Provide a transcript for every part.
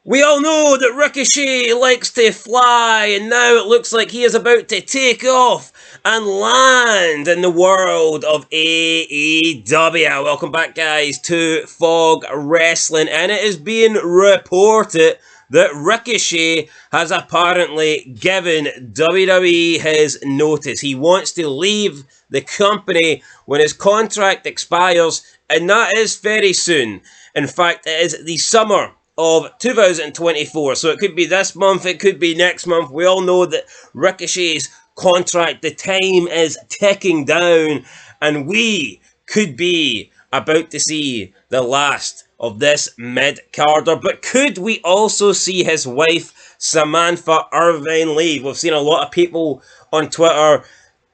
We all know that Ricochet likes to fly, and now it looks like he is about to take off and land in the world of AEW. Welcome back, guys, to Fog Wrestling, and it is being reported that Ricochet has apparently given WWE his notice. He wants to leave the company when his contract expires, and that is very soon. In fact, it is the summer of 2024, so it could be this month, it could be next month. We all know that Ricochet's contract, the time is ticking down, and we could be about to see the last of this mid-carder. But could we also see his wife, Samantha Irvine, leave? We've seen a lot of people on Twitter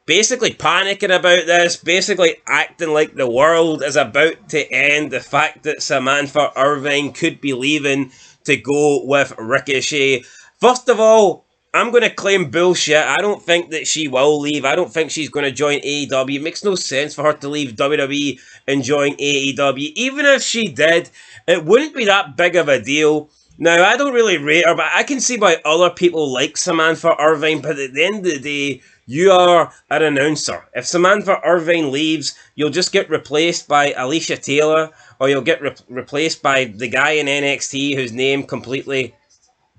basically panicking about this, basically acting like the world is about to end. The fact that Samantha Irvine could be leaving to go with Ricochet. First of all, I'm going to claim bullshit. I don't think that she will leave. I don't think she's going to join AEW. It makes no sense for her to leave WWE and join AEW. Even if she did, it wouldn't be that big of a deal. Now, I don't really rate her, but I can see why other people like Samantha Irvine. But at the end of the day, you are an announcer. If Samantha Irvine leaves, you'll just get replaced by Alicia Taylor, or you'll get replaced by the guy in NXT whose name completely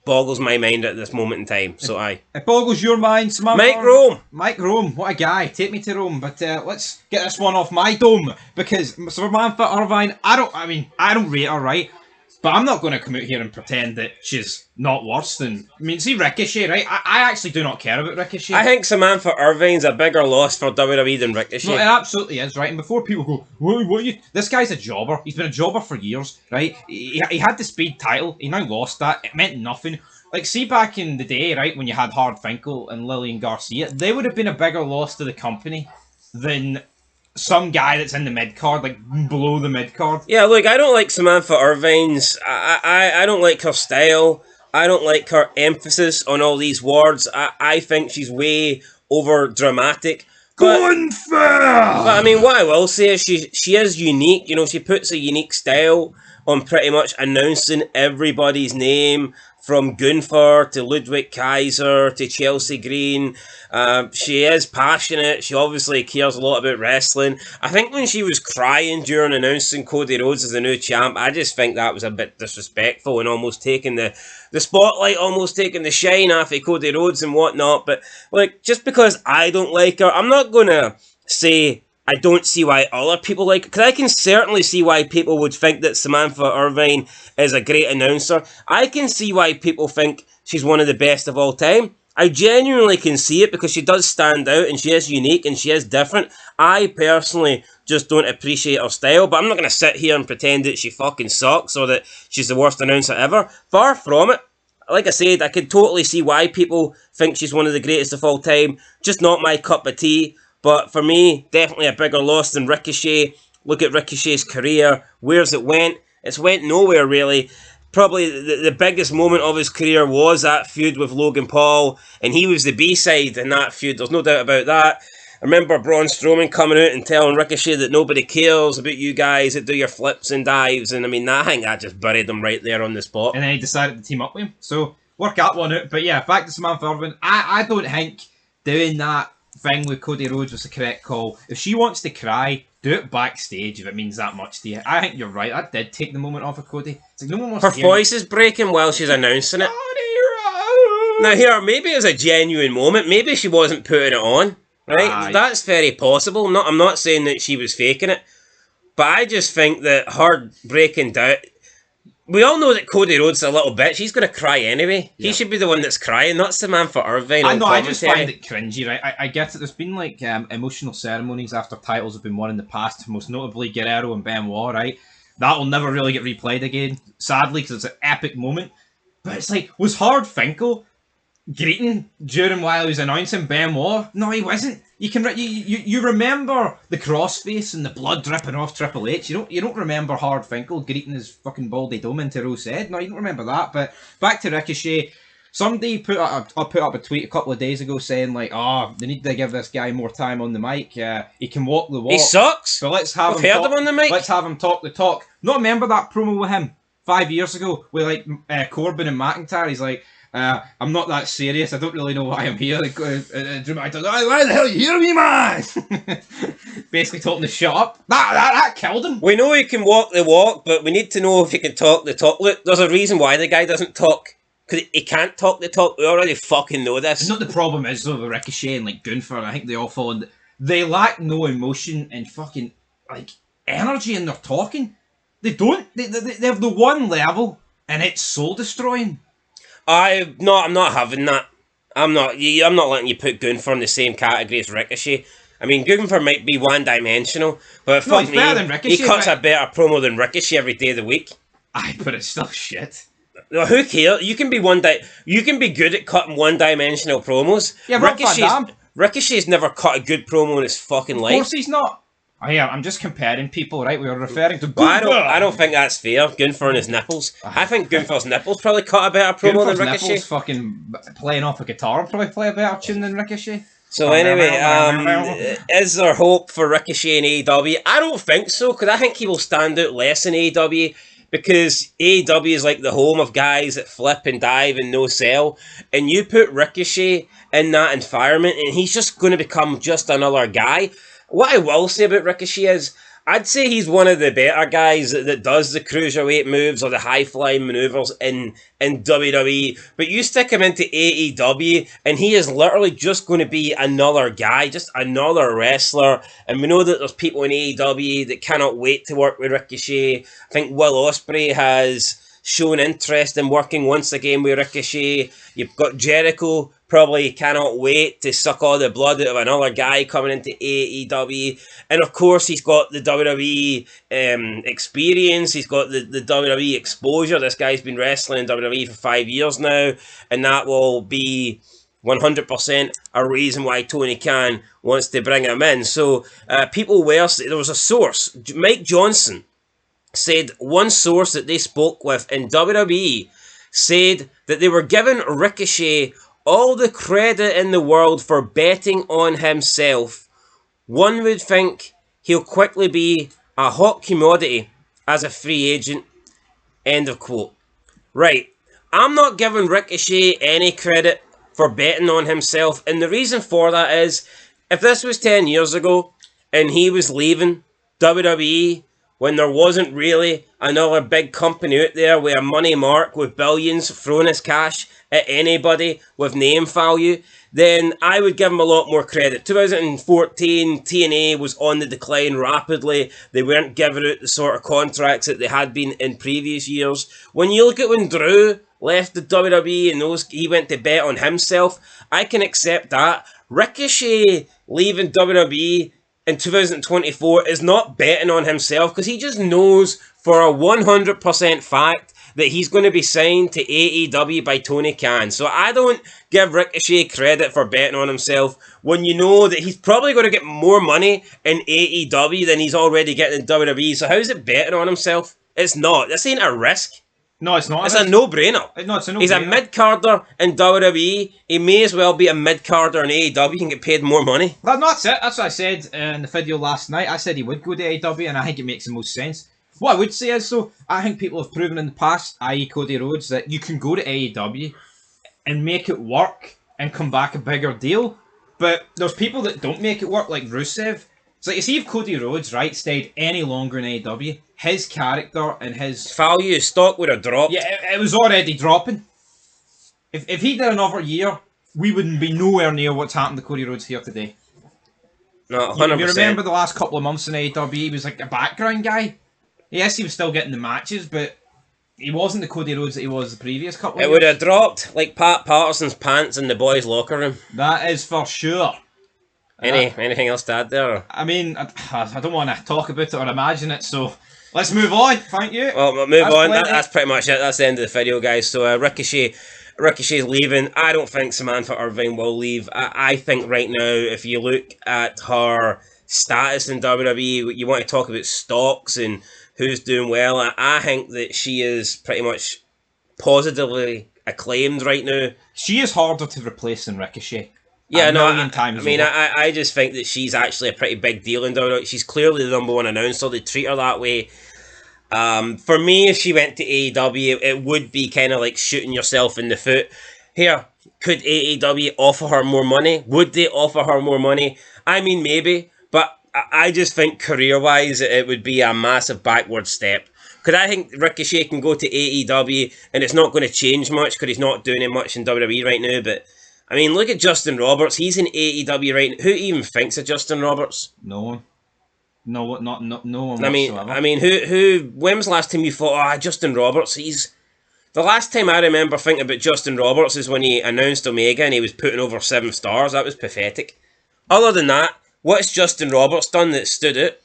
boggles my mind at this moment in time. So it boggles your mind, Samantha. Mike Rome. Mike Rome, what a guy. Take me to Rome. But let's get this one off my dome, because Samantha Irvine, I don't rate her, right? But I'm not going to come out here and pretend that she's not worse than... see Ricochet, right? I actually do not care about Ricochet. I think Samantha Irvine's a bigger loss for WWE than Ricochet. No, it absolutely is, right? And before people go, what are you... This guy's a jobber. He's been a jobber for years, right? He had the Speed title. He now lost that. It meant nothing. Like, see back in the day, right, when you had Hard Finkel and Lillian Garcia, they would have been a bigger loss to the company than some guy that's in the mid-card, like below the mid-card. Yeah, look, I don't like Samantha Irvine's. I don't like her style. I don't like her emphasis on all these words. I think she's way over dramatic. Unfair! But I mean, what I will say is she is unique. You know, she puts a unique style on pretty much announcing everybody's name, from Gunther to Ludwig Kaiser to Chelsea Green. She is passionate. She obviously cares a lot about wrestling. I think when she was crying during announcing Cody Rhodes as the new champ, I just think that was a bit disrespectful and almost taking the spotlight, almost taking the shine off of Cody Rhodes and whatnot. But like, just because I don't like her, I'm not going to say I don't see why other people like it, because I can certainly see why people would think that Samantha Irvine is a great announcer. I can see why people think she's one of the best of all time. I genuinely can see it because she does stand out and she is unique and she is different. I personally just don't appreciate her style, but I'm not going to sit here and pretend that she fucking sucks or that she's the worst announcer ever. Far from it. Like I said, I can totally see why people think she's one of the greatest of all time. Just not my cup of tea. But for me, definitely a bigger loss than Ricochet. Look at Ricochet's career. Where's it went? It's went nowhere, really. Probably the biggest moment of his career was that feud with Logan Paul. And he was the B-side in that feud. There's no doubt about that. I remember Braun Strowman coming out and telling Ricochet that nobody cares about you guys that do your flips and dives. And I mean, I think that just buried him right there on the spot. And then he decided to team up with him. So, work that one out. But yeah, back to Samantha Irvine. I don't think doing that thing with Cody Rhodes was the correct call. If she wants to cry, do it backstage if it means that much to you. I think you're right. I did take the moment off of Cody. It's like no one wants her to hear voice is breaking while she's announcing it. Now here, maybe it was a genuine moment. Maybe she wasn't putting it on. Right? That's very possible. I'm not saying that she was faking it. But I just think that her breaking down... We all know that Cody Rhodes is a little bitch. He's going to cry anyway. Yeah. He should be the one that's crying, not Samantha Irvine. I know, I just find it cringy, right? I get it. There's been like emotional ceremonies after titles have been won in the past, most notably Guerrero and Benoit, right? That will never really get replayed again, sadly, because it's an epic moment. But it's like, was Hard Finkel greeting during while he was announcing Benoit? No, he wasn't. You remember the crossface and the blood dripping off Triple H. You don't remember Hard Finkel greeting his fucking baldy dome into Rose Ed. No, you don't remember that. But back to Ricochet. Somebody put up a tweet a couple of days ago saying like, oh, they need to give this guy more time on the mic. He can walk the walk. He sucks. So let's have him on the mic. Let's have him talk the talk. Not remember that promo with him 5 years ago with like Corbin and McIntyre. He's like, I'm not that serious. I don't really know why I'm here. Like, Drew McIntyre, why the hell you hear me, man? Basically told him to shut up. That killed him. We know he can walk the walk, but we need to know if he can talk the talk. Look, there's a reason why the guy doesn't talk. Because he can't talk the talk. We already fucking know this. Not the problem is though with Ricochet and like Gunther. I think they all fall in. They lack no emotion and fucking like energy in their talking. They don't. They have the one level, and it's soul destroying. I'm not having that. I'm not letting you put Gunther in the same category as Ricochet. I mean, Gunther might be one-dimensional, but No, he's better than Ricochet, he cuts a better promo than Ricochet every day of the week. Aye, but it's still shit. No, who cares? You can be you can be good at cutting one-dimensional promos. Yeah, Rob Van Dam. Ricochet's never cut a good promo in his fucking life. Of course he's not. Oh, yeah, I'm just comparing people, right? We were referring to Gunther. Gunther. I don't think that's fair. Gunther and his nipples. I think Gunther's nipples probably cut a better promo Gunther's than Ricochet. nipples fucking playing off a guitar probably play a better tune than Ricochet. So anyway, is there hope for Ricochet in AEW? I don't think so, because I think he will stand out less in AEW, because AEW is like the home of guys that flip and dive and no sell, and you put Ricochet in that environment and he's just going to become just another guy. What I will say about Ricochet is, I'd say he's one of the better guys that does the cruiserweight moves or the high-flying maneuvers in WWE. But you stick him into AEW, and he is literally just going to be another guy, just another wrestler. And we know that there's people in AEW that cannot wait to work with Ricochet. I think Will Ospreay has shown interest in working once again with Ricochet. You've got Jericho, probably cannot wait to suck all the blood out of another guy coming into AEW. And of course, he's got the WWE experience. He's got the WWE exposure. This guy's been wrestling in WWE for 5 years now. And that will be 100% a reason why Tony Khan wants to bring him in. So people were... There was a source, Mike Johnson, said one source that they spoke with in WWE said that they were giving Ricochet all the credit in the world for betting on himself. One would think he'll quickly be a hot commodity as a free agent. End of quote. Right, I'm not giving Ricochet any credit for betting on himself, and the reason for that is, if this was 10 years ago and he was leaving WWE when there wasn't really another big company out there with a money mark with billions throwing his cash at anybody with name value, then I would give him a lot more credit. 2014, TNA was on the decline rapidly. They weren't giving out the sort of contracts that they had been in previous years. When you look at when Drew left the WWE and he went to bet on himself, I can accept that. Ricochet leaving WWE in 2024 is not betting on himself, because he just knows for a 100% fact that he's going to be signed to AEW by Tony Khan. So I don't give Ricochet credit for betting on himself when you know that he's probably going to get more money in AEW than he's already getting in WWE. So how's it betting on himself? It's not. This ain't a risk. No, it's not. It's a no-brainer. No, it's a no-brainer. He's a mid-carder in WWE. He may as well be a mid-carder in AEW. He can get paid more money. That's it. That's what I said in the video last night. I said he would go to AEW, and I think it makes the most sense. What I would say is, though, I think people have proven in the past, i.e. Cody Rhodes, that you can go to AEW and make it work and come back a bigger deal. But there's people that don't make it work, like Rusev. It's like, you see if Cody Rhodes, right, stayed any longer in AEW, his character and his value, stock would have dropped. Yeah, it was already dropping. If he did another year, we wouldn't be nowhere near what's happened to Cody Rhodes here today. No, 100%. You remember the last couple of months in AEW, he was like a background guy. Yes, he was still getting the matches, but he wasn't the Cody Rhodes that he was the previous couple of years. It would have dropped like Pat Patterson's pants in the boys' locker room. That is for sure. Anything else to add there? I mean, I don't want to talk about it or imagine it, so let's move on. Thank you. Well, move on. That's pretty much it. That's the end of the video, guys. So Ricochet's leaving. I don't think Samantha Irvine will leave. I think right now, if you look at her status in WWE, you want to talk about stocks and who's doing well. I think that she is pretty much positively acclaimed right now. She is harder to replace than Ricochet. Yeah, I just think that she's actually a pretty big deal in WWE. She's clearly the #1 announcer. They treat her that way. For me, if she went to AEW, it would be kind of like shooting yourself in the foot. Here, could AEW offer her more money? Would they offer her more money? I mean, maybe, but I just think career-wise, it would be a massive backward step. Because I think Ricochet can go to AEW, and it's not going to change much, because he's not doing it much in WWE right now, but I mean, look at Justin Roberts. He's in AEW right now. Who even thinks of Justin Roberts? No one. No one I whatsoever. mean, when was the last time you thought, Justin Roberts, the last time I remember thinking about Justin Roberts is when he announced Omega and he was putting over 7 stars. That was pathetic. Other than that, what's Justin Roberts done that stood out?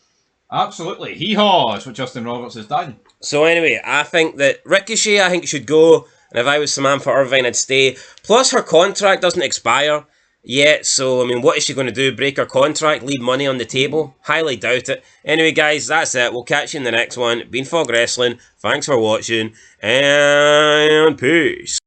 Absolutely. Hee-haw is what Justin Roberts has done. So anyway, I think that Ricochet, should go. And if I was Samantha Irvine, I'd stay. Plus, her contract doesn't expire yet. So, I mean, what is she going to do? Break her contract? Leave money on the table? Highly doubt it. Anyway, guys, that's it. We'll catch you in the next one. Been Fog Wrestling. Thanks for watching. And peace.